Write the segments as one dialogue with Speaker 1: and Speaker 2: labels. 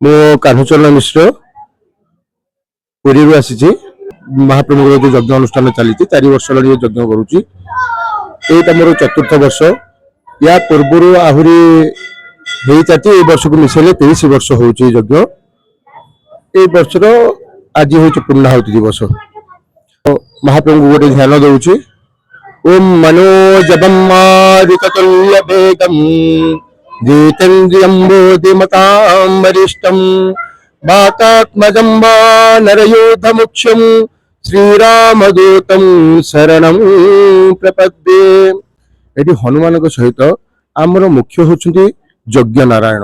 Speaker 1: मो कान्हचरण मिश्र पुरी आसी महाप्रभु जो यज्ञ अनुष्ठान चली 4 वर्ष यज्ञ करुच्ची ये मोर 4th वर्ष या पूर्वर आहरी वर्ष को मिसेले 23 वर्ष हो यज्ञ ये वर्षर आज हूँ पूर्णाहुति दिवस महाप्रभु गोटे ध्यान दौची ओम मनोजबम मारुततुल्य वेगम जितेन्द्रियं बोधिमतां वरिष्ठं वातात्मजं वानरयोधमुख्यं श्रीरामदूतं शरणं प्रपद्ये। एटी हनुमान सहित आमर मुख्य होचुंती यज्ञ नारायण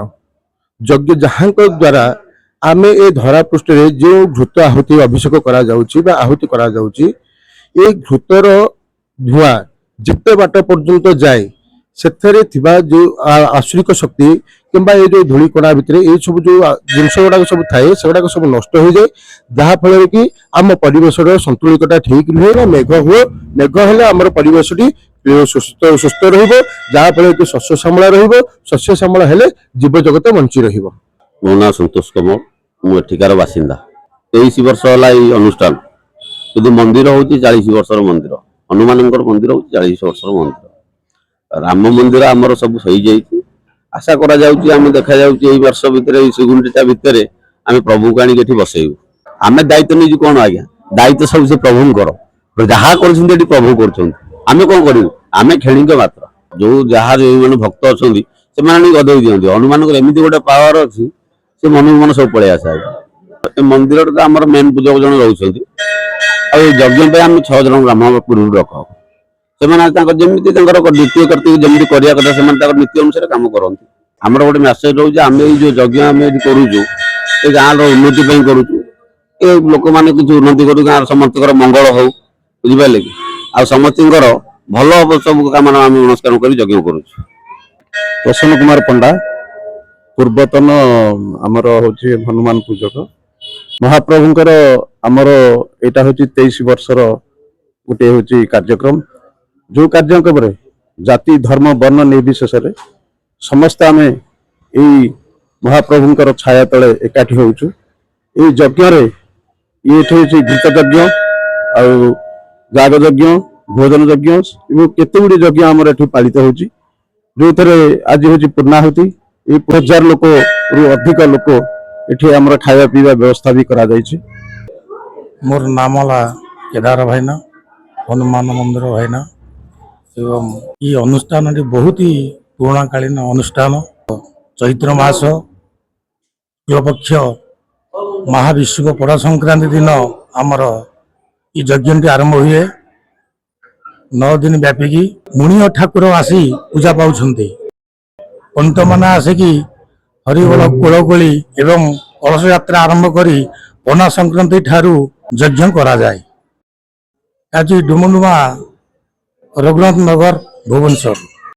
Speaker 1: यज्ञ जहाँ द्वारा आमे ए धरा पृष्ठ जो घृत आहुति अभिषेक करा जाउची बा आहुति करा जाउची ए घृतर धुआं जिते बाट पर्यंत जाए सेथरे थिबा जो आसुरिक शक्ति किंबा ये जो धूली कोणा भितर ये सब जो जिनस गुड़ाक सब थाए से गुड़ाक सब नष्ट हो जाए जहाँ फल कि आम परिवेश संतुलितता ठीक रुहे मेघ हुए मेघ हेले आम परिवेश सुस्थ रहा फल कि शस्य श्यामला रस्य श्यामला हेले जीव जगत बंची रहिबो।
Speaker 2: मो ना संतोष कमल मु एठिकार बासिंदा 23 वर्ष होला ये अनुष्ठान किंतु मंदिर होची 40 वर्षर मंदिर हनुमान मंदिर होची 40 वर्षर मंदिर राम मंदिर आमर सब सही जाइए आशा करा जाउची आमे देखा जाउची एई वर्ष भितर श्रीगुंडिचा भितर आमे प्रभु को आनी एठी बसेइबु आमे दायित्व नहीं कोन आज्ञा दायित्व सब से प्रभु कर जहा करछन एठी प्रभु करछन आमे कोन करिवु आमे खेणिक मात्र जो जहा जो माने भक्त अछंदी से माने गदई दियंती हनुमान को एमिति गोटे पावर अछि से मन मन सब पळे आसा ए मंदिर तो आमर मेन पूजक जन रहउछंती आ यज्ञ पे आमे 6 जन ब्राह्मण पूर्व रखो जमी द्वितीय कर्तव्य जमी करिया कथा से नीति अनुसार काम करती आमर गोटे मेसेज रोचे आम जो यज्ञ आम करुचु गाँव उन्नति करुचु ये लोक मैंने कुछ उन्नति करूँ गाँव समस्त मंगल हो बुझिपारे कि आ समस्त भल सब काम नमस्कार कर यज्ञ करुचु।
Speaker 3: प्रसन्न कुमार पंडा पूर्वतन आमर हूँ हनुमान पूजक महाप्रभुंकर आमर यहाँ हूँ 23 वर्षर गोटे हूँ कार्यक्रम जो कार्यक्रम जाति धर्म वर्ण निर्विशेष समस्त आम यही महाप्रभुंकर छाया तले एकाठी होचु ये यज्ञ ये घृत यज्ञ आग यज्ञ भोजन यज्ञ केते गुडी यज्ञ आमर एठी पालित होची जो थरे आज होची पूर्णाहुति ये 1000 लोक रु अधिक लोक एठी आमर खाया पीवा व्यवस्था भी करा जायछि।
Speaker 4: मोर नाम ला केदार भाईना हनुमान मंदिर भाईना एवं ये अनुष्ठान बहुत ही पुराणा कालीन अनुष्ठान चैत्र मास शुक्लपक्ष महाविश्व पड़ा संक्रांति दिन आमर ये यज्ञ आरंभ हुए 9 दिन व्यापिकी मुनिय ठाकुर आसी पूजा पाउछन्ते पंडित माने आसिकी हरिबोल कोलकोली एवं कलश यात्रा आरंभ करी पना संक्रांति ठारू यज्ञ करा जाए। आज डुमडुमा रघुनाथ नगर भुवनेश्वर।